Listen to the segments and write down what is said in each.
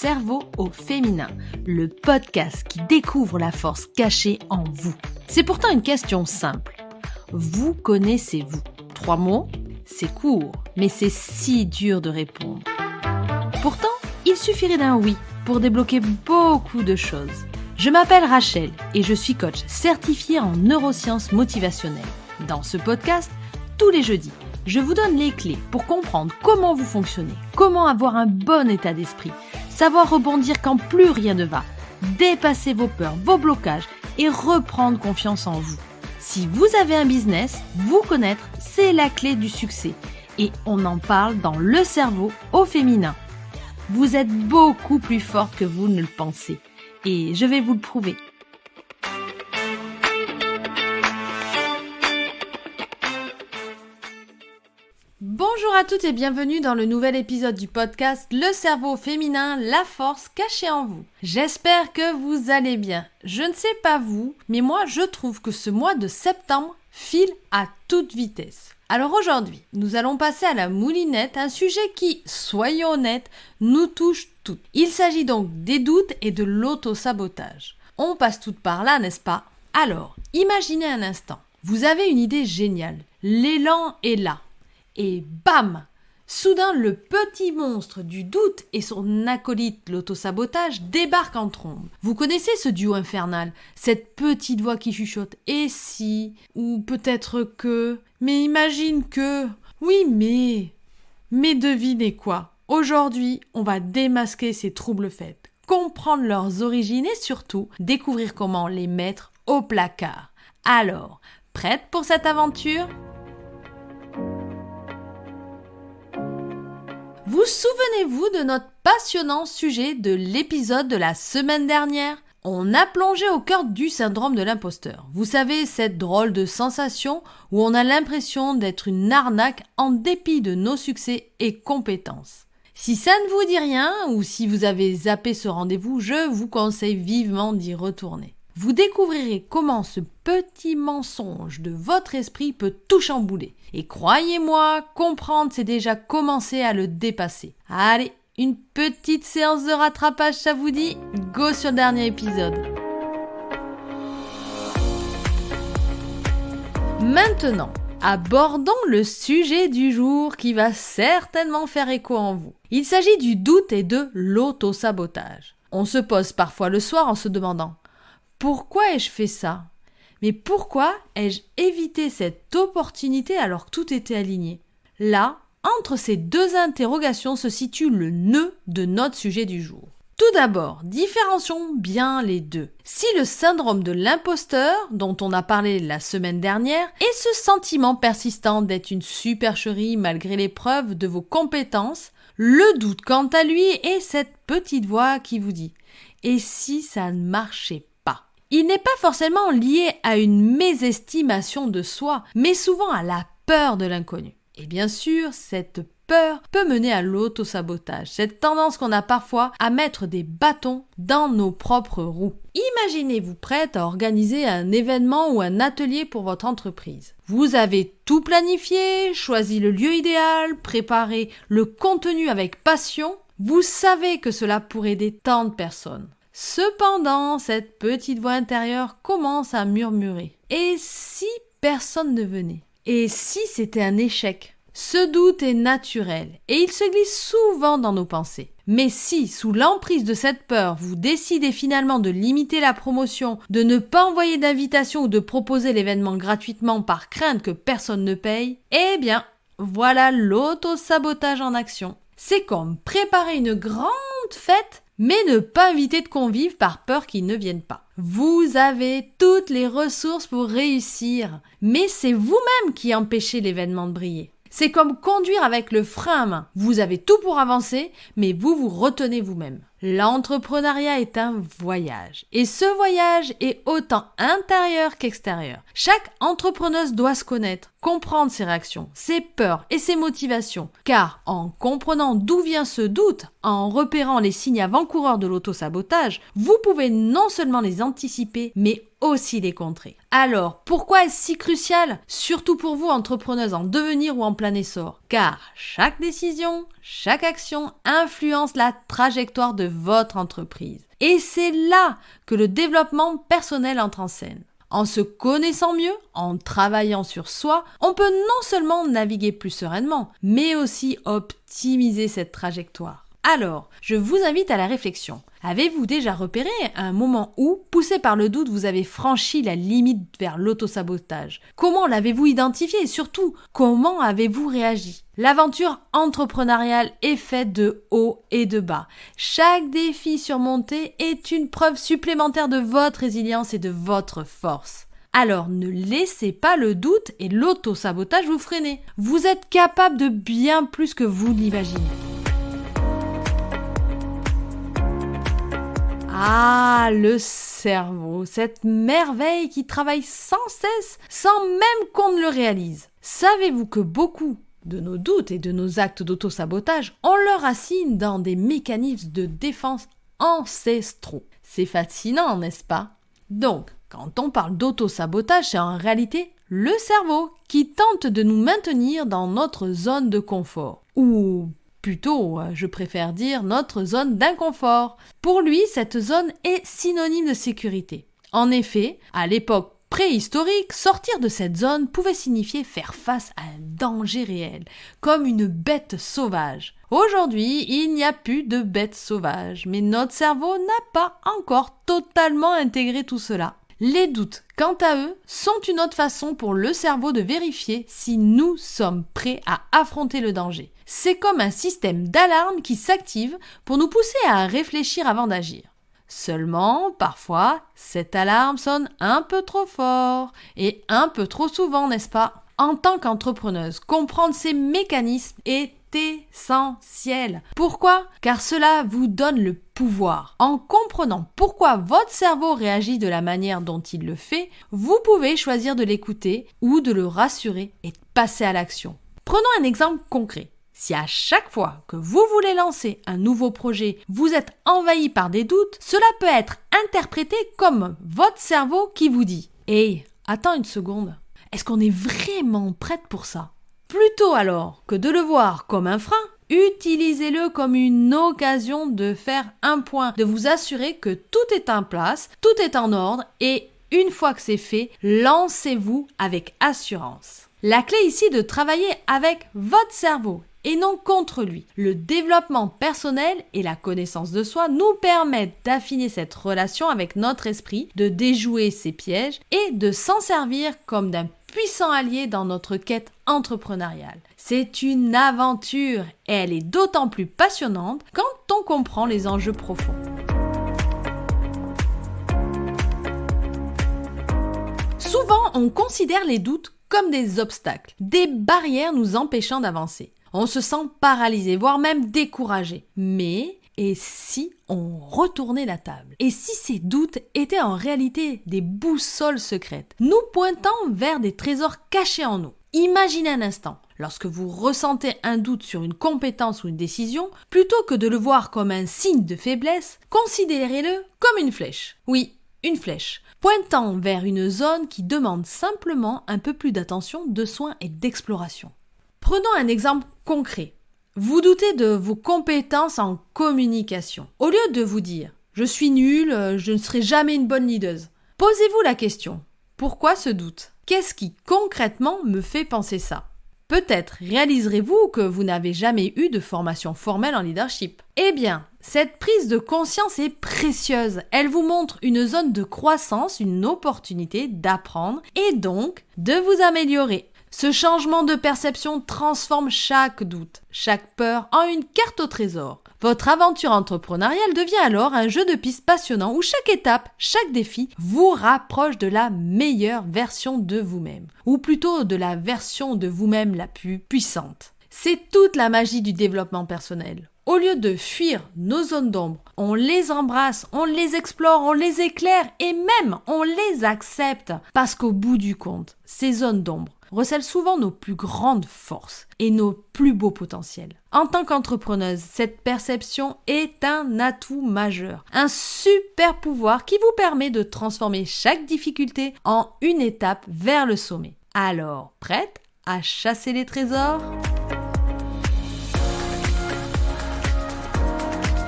cerveau au féminin, le podcast qui découvre la force cachée en vous. C'est pourtant une question simple. Vous connaissez-vous ? 3 mots ? C'est court, mais c'est si dur de répondre. Pourtant, il suffirait d'un oui pour débloquer beaucoup de choses. Je m'appelle Rachel et je suis coach certifiée en neurosciences motivationnelles. Dans ce podcast, tous les jeudis, je vous donne les clés pour comprendre comment vous fonctionnez, comment avoir un bon état d'esprit, savoir rebondir quand plus rien ne va, dépasser vos peurs, vos blocages et reprendre confiance en vous. Si vous avez un business, vous connaître, c'est la clé du succès. Et on en parle dans Le cerveau au féminin. Vous êtes beaucoup plus forte que vous ne le pensez. Et je vais vous le prouver. Bonjour à toutes et bienvenue dans le nouvel épisode du podcast Le cerveau féminin, la force cachée en vous. J'espère que vous allez bien. Je ne sais pas vous, mais moi je trouve que ce mois de septembre file à toute vitesse. Alors aujourd'hui, nous allons passer à la moulinette, un sujet qui, soyons honnêtes, nous touche toutes. Il s'agit donc des doutes et de l'auto-sabotage. On passe toutes par là, n'est-ce pas ? Alors, imaginez un instant. Vous avez une idée géniale. L'élan est là. Et bam ! Soudain, le petit monstre du doute et son acolyte, l'autosabotage, débarquent en trombe. Vous connaissez ce duo infernal, cette petite voix qui chuchote « et si » ou peut-être que « mais imagine que » oui mais devinez quoi ? Aujourd'hui, on va démasquer ces troubles faits, comprendre leurs origines et surtout découvrir comment les mettre au placard. Alors, prête pour cette aventure ? Vous souvenez-vous de notre passionnant sujet de l'épisode de la semaine dernière ? On a plongé au cœur du syndrome de l'imposteur. Vous savez, cette drôle de sensation où on a l'impression d'être une arnaque en dépit de nos succès et compétences. Si ça ne vous dit rien ou si vous avez zappé ce rendez-vous, je vous conseille vivement d'y retourner. Vous découvrirez comment ce petit mensonge de votre esprit peut tout chambouler. Et croyez-moi, comprendre, c'est déjà commencer à le dépasser. Allez, une petite séance de rattrapage, ça vous dit ? Go sur le dernier épisode. Maintenant, abordons le sujet du jour qui va certainement faire écho en vous. Il s'agit du doute et de l'auto-sabotage. On se pose parfois le soir en se demandant « Pourquoi ai-je fait ça ? Mais pourquoi ai-je évité cette opportunité alors que tout était aligné ?» Là, entre ces deux interrogations se situe le nœud de notre sujet du jour. Tout d'abord, différencions bien les deux. Si le syndrome de l'imposteur, dont on a parlé la semaine dernière, est ce sentiment persistant d'être une supercherie malgré les preuves de vos compétences, le doute quant à lui est cette petite voix qui vous dit « Et si ça ne marchait pas ?» Il n'est pas forcément lié à une mésestimation de soi, mais souvent à la peur de l'inconnu. Et bien sûr, cette peur peut mener à l'autosabotage, cette tendance qu'on a parfois à mettre des bâtons dans nos propres roues. Imaginez-vous prête à organiser un événement ou un atelier pour votre entreprise. Vous avez tout planifié, choisi le lieu idéal, préparé le contenu avec passion. Vous savez que cela pourrait aider tant de personnes. Cependant, cette petite voix intérieure commence à murmurer. Et si personne ne venait ? Et si c'était un échec ? Ce doute est naturel et il se glisse souvent dans nos pensées. Mais si, sous l'emprise de cette peur, vous décidez finalement de limiter la promotion, de ne pas envoyer d'invitation ou de proposer l'événement gratuitement par crainte que personne ne paye, eh bien, voilà l'auto-sabotage en action. C'est comme préparer une grande fête mais ne pas inviter de convives par peur qu'ils ne viennent pas. Vous avez toutes les ressources pour réussir, mais c'est vous-même qui empêchez l'événement de briller. C'est comme conduire avec le frein à main. Vous avez tout pour avancer, mais vous vous retenez vous-même. L'entrepreneuriat est un voyage. Et ce voyage est autant intérieur qu'extérieur. Chaque entrepreneuse doit se connaître, comprendre ses réactions, ses peurs et ses motivations. Car en comprenant d'où vient ce doute, en repérant les signes avant-coureurs de l'autosabotage, vous pouvez non seulement les anticiper, mais aussi les contrer. Alors, pourquoi est-ce si crucial? Surtout pour vous, entrepreneuses en devenir ou en plein essor. Car chaque décision, chaque action influence la trajectoire de votre entreprise. Et c'est là que le développement personnel entre en scène. En se connaissant mieux, en travaillant sur soi, on peut non seulement naviguer plus sereinement, mais aussi optimiser cette trajectoire. Alors, je vous invite à la réflexion. Avez-vous déjà repéré un moment où, poussé par le doute, vous avez franchi la limite vers l'autosabotage? Comment l'avez-vous identifié et surtout, comment avez-vous réagi? L'aventure entrepreneuriale est faite de hauts et de bas. Chaque défi surmonté est une preuve supplémentaire de votre résilience et de votre force. Alors ne laissez pas le doute et l'autosabotage vous freiner. Vous êtes capable de bien plus que vous l'imaginez. Ah, le cerveau, cette merveille qui travaille sans cesse, sans même qu'on ne le réalise. Savez-vous que beaucoup de nos doutes et de nos actes d'autosabotage ont leurs racines dans des mécanismes de défense ancestraux? C'est fascinant, n'est-ce pas? Donc, quand on parle d'autosabotage, c'est en réalité le cerveau qui tente de nous maintenir dans notre zone de confort. Ou plutôt, je préfère dire notre zone d'inconfort. Pour lui, cette zone est synonyme de sécurité. En effet, à l'époque préhistorique, sortir de cette zone pouvait signifier faire face à un danger réel, comme une bête sauvage. Aujourd'hui, il n'y a plus de bêtes sauvages, mais notre cerveau n'a pas encore totalement intégré tout cela. Les doutes, quant à eux, sont une autre façon pour le cerveau de vérifier si nous sommes prêts à affronter le danger. C'est comme un système d'alarme qui s'active pour nous pousser à réfléchir avant d'agir. Seulement, parfois, cette alarme sonne un peu trop fort et un peu trop souvent, n'est-ce pas? En tant qu'entrepreneuse, comprendre ces mécanismes est essentiel. Pourquoi? Car cela vous donne le pouvoir. En comprenant pourquoi votre cerveau réagit de la manière dont il le fait, vous pouvez choisir de l'écouter ou de le rassurer et de passer à l'action. Prenons un exemple concret. Si à chaque fois que vous voulez lancer un nouveau projet, vous êtes envahi par des doutes, cela peut être interprété comme votre cerveau qui vous dit « Hey, attends une seconde, est-ce qu'on est vraiment prête pour ça ?» Plutôt alors que de le voir comme un frein, utilisez-le comme une occasion de faire un point, de vous assurer que tout est en place, tout est en ordre et une fois que c'est fait, lancez-vous avec assurance. La clé ici est de travailler avec votre cerveau et non contre lui. Le développement personnel et la connaissance de soi nous permettent d'affiner cette relation avec notre esprit, de déjouer ses pièges et de s'en servir comme d'un puissant allié dans notre quête entrepreneuriale. C'est une aventure et elle est d'autant plus passionnante quand on comprend les enjeux profonds. Souvent, on considère les doutes comme des obstacles, des barrières nous empêchant d'avancer. On se sent paralysé, voire même découragé. Mais, et si on retournait la table? Et si ces doutes étaient en réalité des boussoles secrètes, nous pointant vers des trésors cachés en nous? Imaginez un instant, lorsque vous ressentez un doute sur une compétence ou une décision, plutôt que de le voir comme un signe de faiblesse, considérez-le comme une flèche. Oui, une flèche, pointant vers une zone qui demande simplement un peu plus d'attention, de soin et d'exploration. Prenons un exemple concret. Vous doutez de vos compétences en communication. Au lieu de vous dire « je suis nul, je ne serai jamais une bonne leaduse », posez-vous la question « pourquoi ce doute ? Qu'est-ce qui concrètement me fait penser ça ?» Peut-être réaliserez-vous que vous n'avez jamais eu de formation formelle en leadership. Eh bien, cette prise de conscience est précieuse. Elle vous montre une zone de croissance, une opportunité d'apprendre et donc de vous améliorer. Ce changement de perception transforme chaque doute, chaque peur en une carte au trésor. Votre aventure entrepreneuriale devient alors un jeu de pistes passionnant où chaque étape, chaque défi vous rapproche de la meilleure version de vous-même, ou plutôt de la version de vous-même la plus puissante. C'est toute la magie du développement personnel. Au lieu de fuir nos zones d'ombre, on les embrasse, on les explore, on les éclaire et même on les accepte. Parce qu'au bout du compte, ces zones d'ombre recèlent souvent nos plus grandes forces et nos plus beaux potentiels. En tant qu'entrepreneuse, cette perception est un atout majeur, un super pouvoir qui vous permet de transformer chaque difficulté en une étape vers le sommet. Alors, prête à chasser les trésors ?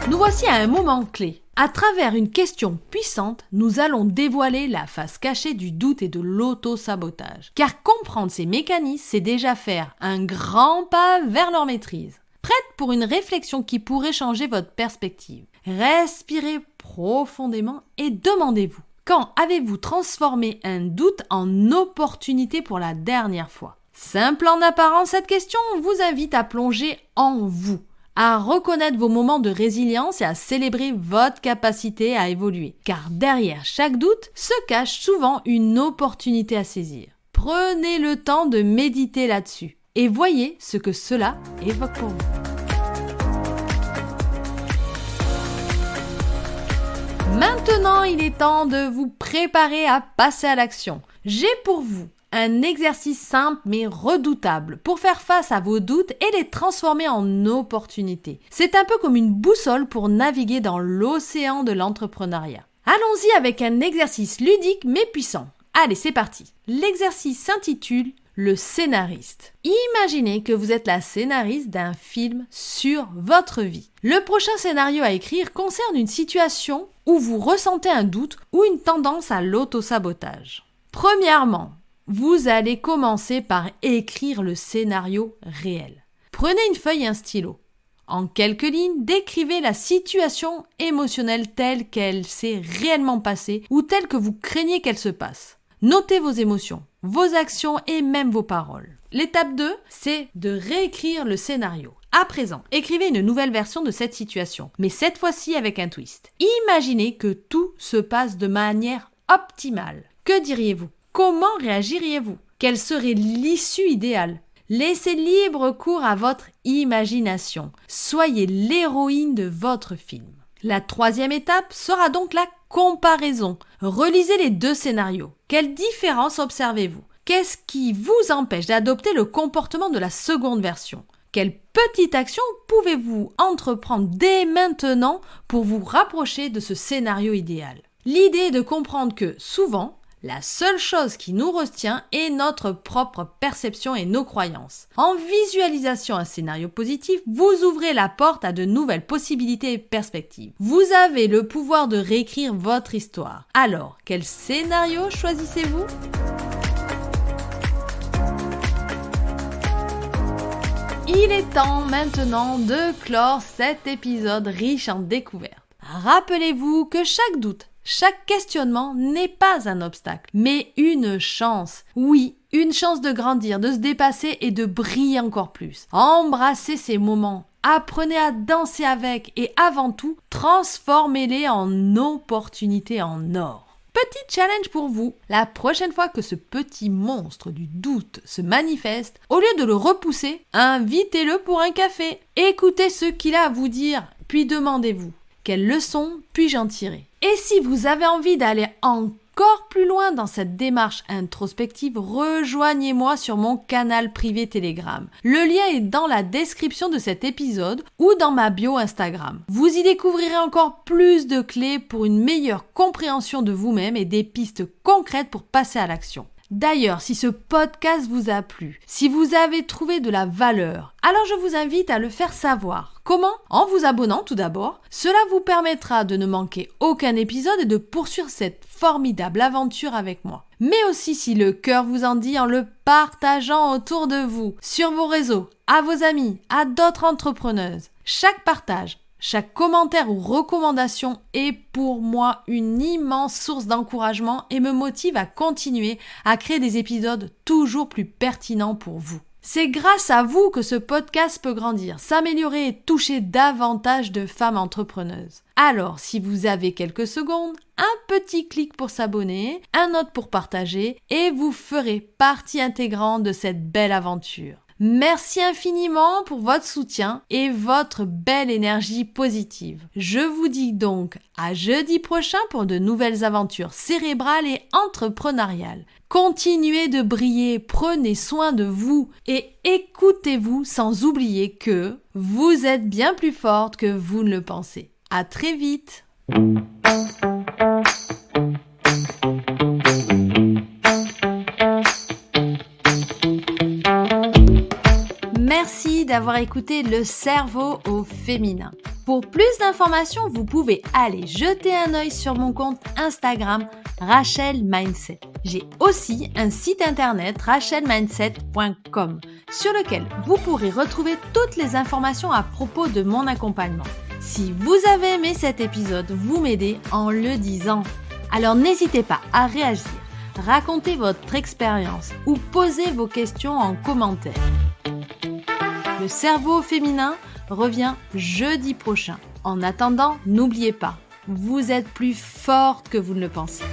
Nous voici à un moment clé. À travers une question puissante, nous allons dévoiler la face cachée du doute et de l'auto-sabotage. Car comprendre ces mécanismes, c'est déjà faire un grand pas vers leur maîtrise. Prête pour une réflexion qui pourrait changer votre perspective. Respirez profondément et demandez-vous, quand avez-vous transformé un doute en opportunité pour la dernière fois ? Simple en apparence, cette question vous invite à plonger en vous, à reconnaître vos moments de résilience et à célébrer votre capacité à évoluer. Car derrière chaque doute se cache souvent une opportunité à saisir. Prenez le temps de méditer là-dessus et voyez ce que cela évoque pour vous. Maintenant, il est temps de vous préparer à passer à l'action. J'ai pour vous un exercice simple mais redoutable pour faire face à vos doutes et les transformer en opportunités. C'est un peu comme une boussole pour naviguer dans l'océan de l'entrepreneuriat. Allons-y avec un exercice ludique mais puissant. Allez, c'est parti. L'exercice s'intitule « Le scénariste ». Imaginez que vous êtes la scénariste d'un film sur votre vie. Le prochain scénario à écrire concerne une situation où vous ressentez un doute ou une tendance à l'auto-sabotage. Premièrement, vous allez commencer par écrire le scénario réel. Prenez une feuille et un stylo. En quelques lignes, décrivez la situation émotionnelle telle qu'elle s'est réellement passée ou telle que vous craignez qu'elle se passe. Notez vos émotions, vos actions et même vos paroles. L'étape 2, c'est de réécrire le scénario. À présent, écrivez une nouvelle version de cette situation, mais cette fois-ci avec un twist. Imaginez que tout se passe de manière optimale. Que diriez-vous ? Comment réagiriez-vous ? Quelle serait l'issue idéale ? Laissez libre cours à votre imagination. Soyez l'héroïne de votre film. La troisième étape sera donc la comparaison. Relisez les deux scénarios. Quelle différence observez-vous ? Qu'est-ce qui vous empêche d'adopter le comportement de la seconde version ? Quelle petite action pouvez-vous entreprendre dès maintenant pour vous rapprocher de ce scénario idéal ? L'idée est de comprendre que, souvent, la seule chose qui nous retient est notre propre perception et nos croyances. En visualisation un scénario positif, vous ouvrez la porte à de nouvelles possibilités et perspectives. Vous avez le pouvoir de réécrire votre histoire. Alors, quel scénario choisissez-vous ? Il est temps maintenant de clore cet épisode riche en découvertes. Rappelez-vous que chaque doute, chaque questionnement n'est pas un obstacle, mais une chance. Oui, une chance de grandir, de se dépasser et de briller encore plus. Embrassez ces moments, apprenez à danser avec et avant tout, transformez-les en opportunités en or. Petit challenge pour vous, la prochaine fois que ce petit monstre du doute se manifeste, au lieu de le repousser, invitez-le pour un café. Écoutez ce qu'il a à vous dire, puis demandez-vous, quelle leçon puis-je en tirer ? Et si vous avez envie d'aller encore plus loin dans cette démarche introspective, rejoignez-moi sur mon canal privé Telegram. Le lien est dans la description de cet épisode ou dans ma bio Instagram. Vous y découvrirez encore plus de clés pour une meilleure compréhension de vous-même et des pistes concrètes pour passer à l'action. D'ailleurs, si ce podcast vous a plu, si vous avez trouvé de la valeur, alors je vous invite à le faire savoir. Comment ? En vous abonnant tout d'abord. Cela vous permettra de ne manquer aucun épisode et de poursuivre cette formidable aventure avec moi. Mais aussi, si le cœur vous en dit, en le partageant autour de vous, sur vos réseaux, à vos amis, à d'autres entrepreneuses. Chaque partage, chaque commentaire ou recommandation est pour moi une immense source d'encouragement et me motive à continuer à créer des épisodes toujours plus pertinents pour vous. C'est grâce à vous que ce podcast peut grandir, s'améliorer et toucher davantage de femmes entrepreneuses. Alors, si vous avez quelques secondes, un petit clic pour s'abonner, un autre pour partager et vous ferez partie intégrante de cette belle aventure. Merci infiniment pour votre soutien et votre belle énergie positive. Je vous dis donc à jeudi prochain pour de nouvelles aventures cérébrales et entrepreneuriales. Continuez de briller, prenez soin de vous et écoutez-vous sans oublier que vous êtes bien plus forte que vous ne le pensez. À très vite! Merci d'avoir écouté Le cerveau au féminin. Pour plus d'informations, vous pouvez aller jeter un œil sur mon compte Instagram Rachel Mindset. J'ai aussi un site internet rachelmindset.com sur lequel vous pourrez retrouver toutes les informations à propos de mon accompagnement. Si vous avez aimé cet épisode, vous m'aidez en le disant. Alors n'hésitez pas à réagir, racontez votre expérience ou posez vos questions en commentaire. Le cerveau féminin revient jeudi prochain. En attendant, n'oubliez pas, vous êtes plus forte que vous ne le pensez.